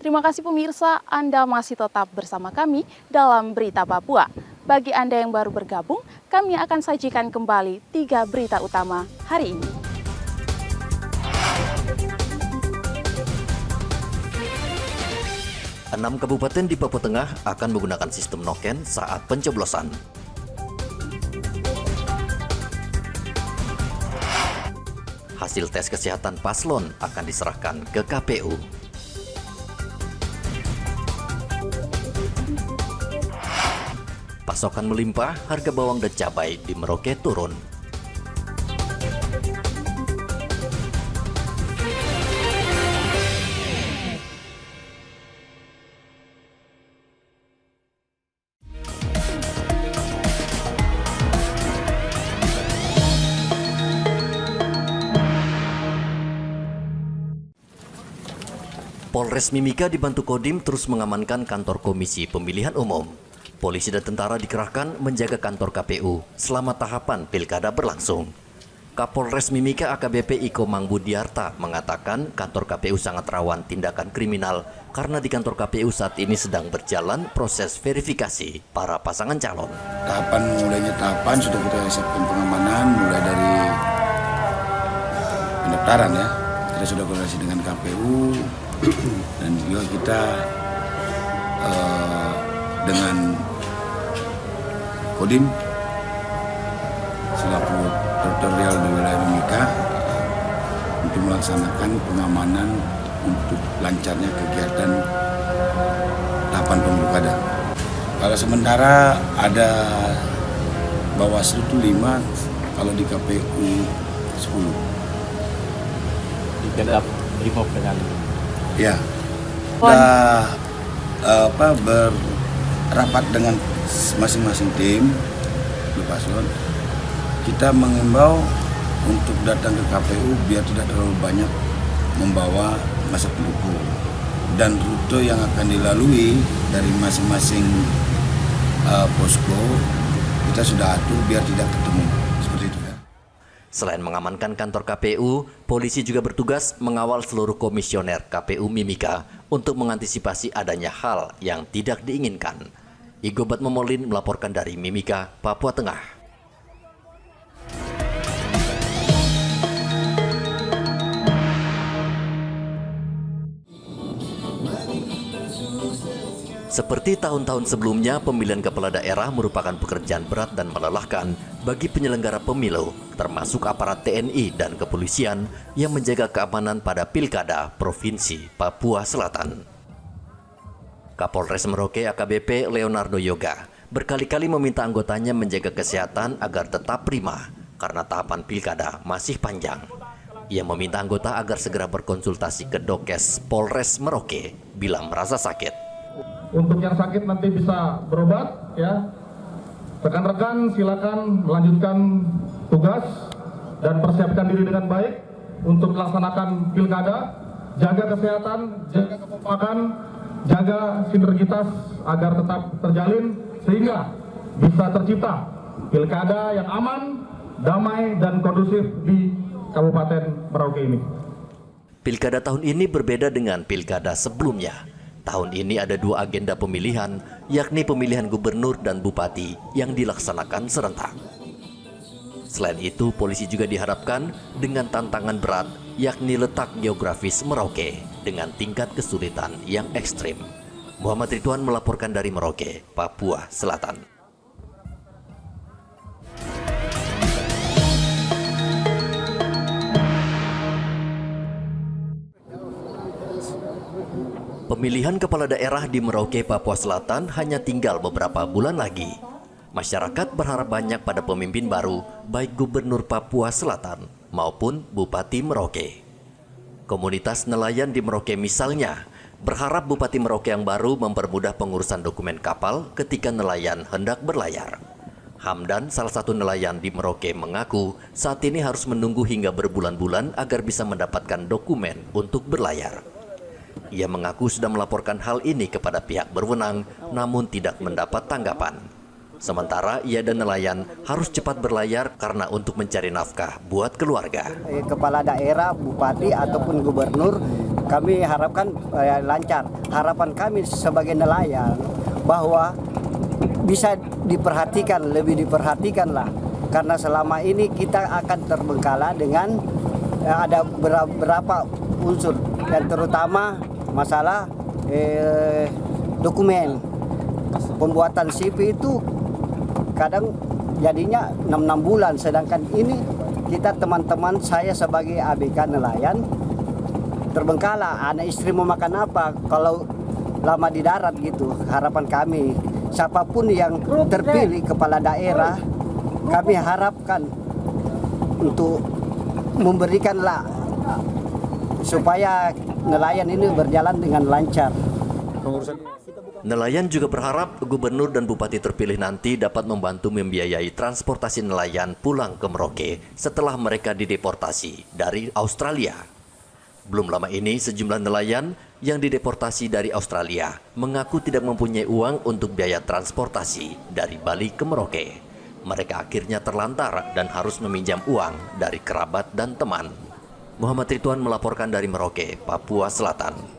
Terima kasih pemirsa, Anda masih tetap bersama kami dalam Berita Papua. Bagi Anda yang baru bergabung, kami akan sajikan kembali 3 berita utama hari ini. Enam kabupaten di Papua Tengah akan menggunakan sistem noken saat pencoblosan. Hasil tes kesehatan paslon akan diserahkan ke KPU. Pasokan melimpah, harga bawang dan cabai di Merauke turun. Polres Mimika dibantu Kodim terus mengamankan kantor Komisi Pemilihan Umum. Polisi dan tentara dikerahkan menjaga kantor KPU selama tahapan pilkada berlangsung. Kapolres Mimika AKBP Iko Mangbudiarta mengatakan kantor KPU sangat rawan tindakan kriminal karena di kantor KPU saat ini sedang berjalan proses verifikasi para pasangan calon. Tahapan sudah kita siapkan pengamanan mulai dari pendaftaran ya. Kita sudah koordinasi dengan KPU dan juga kita dengan Kodim selaku teritorial di wilayah Mimika untuk melaksanakan pengamanan untuk lancarnya kegiatan tahapan pemilu kada. Kalau sementara ada Bawaslu itu 5, kalau di KPU 10. Dikedap Brimob dengan ya. Sudah berrapat dengan masing-masing tim di paslon. Kita mengimbau untuk datang ke KPU biar tidak terlalu banyak membawa masa pendukung, dan rute yang akan dilalui dari masing-masing posko kita sudah atur biar tidak ketemu seperti itu ya. Selain mengamankan kantor KPU, polisi juga bertugas mengawal seluruh komisioner KPU Mimika untuk mengantisipasi adanya hal yang tidak diinginkan. Igobat Momolin melaporkan dari Mimika, Papua Tengah. Seperti tahun-tahun sebelumnya, pemilihan kepala daerah merupakan pekerjaan berat dan melelahkan bagi penyelenggara pemilu, termasuk aparat TNI dan kepolisian yang menjaga keamanan pada pilkada Provinsi Papua Selatan. Kapolres Merauke AKBP Leonardo Yoga berkali-kali meminta anggotanya menjaga kesehatan agar tetap prima karena tahapan pilkada masih panjang. Ia meminta anggota agar segera berkonsultasi ke Dokes Polres Merauke bila merasa sakit. Untuk yang sakit nanti bisa berobat ya. Rekan-rekan silakan melanjutkan tugas dan persiapkan diri dengan baik untuk melaksanakan pilkada. Jaga kesehatan, jaga kekompakan, jaga sinergitas agar tetap terjalin sehingga bisa tercipta pilkada yang aman, damai, dan kondusif di Kabupaten Merauke ini. Pilkada tahun ini berbeda dengan pilkada sebelumnya. Tahun ini ada 2 agenda pemilihan, yakni pemilihan gubernur dan bupati yang dilaksanakan serentak. Selain itu, polisi juga diharapkan dengan tantangan berat, yakni letak geografis Merauke dengan tingkat kesulitan yang ekstrim. Muhammad Ridwan melaporkan dari Merauke, Papua Selatan. Pemilihan kepala daerah di Merauke, Papua Selatan hanya tinggal beberapa bulan lagi. Masyarakat berharap banyak pada pemimpin baru, baik Gubernur Papua Selatan maupun Bupati Merauke. Komunitas nelayan di Merauke misalnya berharap Bupati Merauke yang baru mempermudah pengurusan dokumen kapal ketika nelayan hendak berlayar. Hamdan, salah satu nelayan di Merauke, mengaku saat ini harus menunggu hingga berbulan-bulan agar bisa mendapatkan dokumen untuk berlayar. Ia mengaku sudah melaporkan hal ini kepada pihak berwenang, namun tidak mendapat tanggapan. Sementara ia dan nelayan harus cepat berlayar karena untuk mencari nafkah buat keluarga. Kepala daerah, bupati ataupun gubernur kami harapkan lancar. Harapan kami sebagai nelayan bahwa bisa diperhatikan, lebih diperhatikan lah. Karena selama ini kita akan terbengkalai dengan ada beberapa unsur, dan terutama masalah dokumen. Pembuatan CP itu kadang jadinya 6 bulan, sedangkan ini kita teman-teman saya sebagai ABK nelayan terbengkalai. Anak istri mau makan apa kalau lama di darat gitu. Harapan kami siapapun yang terpilih kepala daerah, kami harapkan untuk memberikanlah supaya nelayan ini berjalan dengan lancar. Nelayan juga berharap gubernur dan bupati terpilih nanti dapat membantu membiayai transportasi nelayan pulang ke Merauke setelah mereka dideportasi dari Australia. Belum lama ini sejumlah nelayan yang dideportasi dari Australia mengaku tidak mempunyai uang untuk biaya transportasi dari Bali ke Merauke. Mereka akhirnya terlantar dan harus meminjam uang dari kerabat dan teman. Muhammad Ridwan melaporkan dari Merauke, Papua Selatan.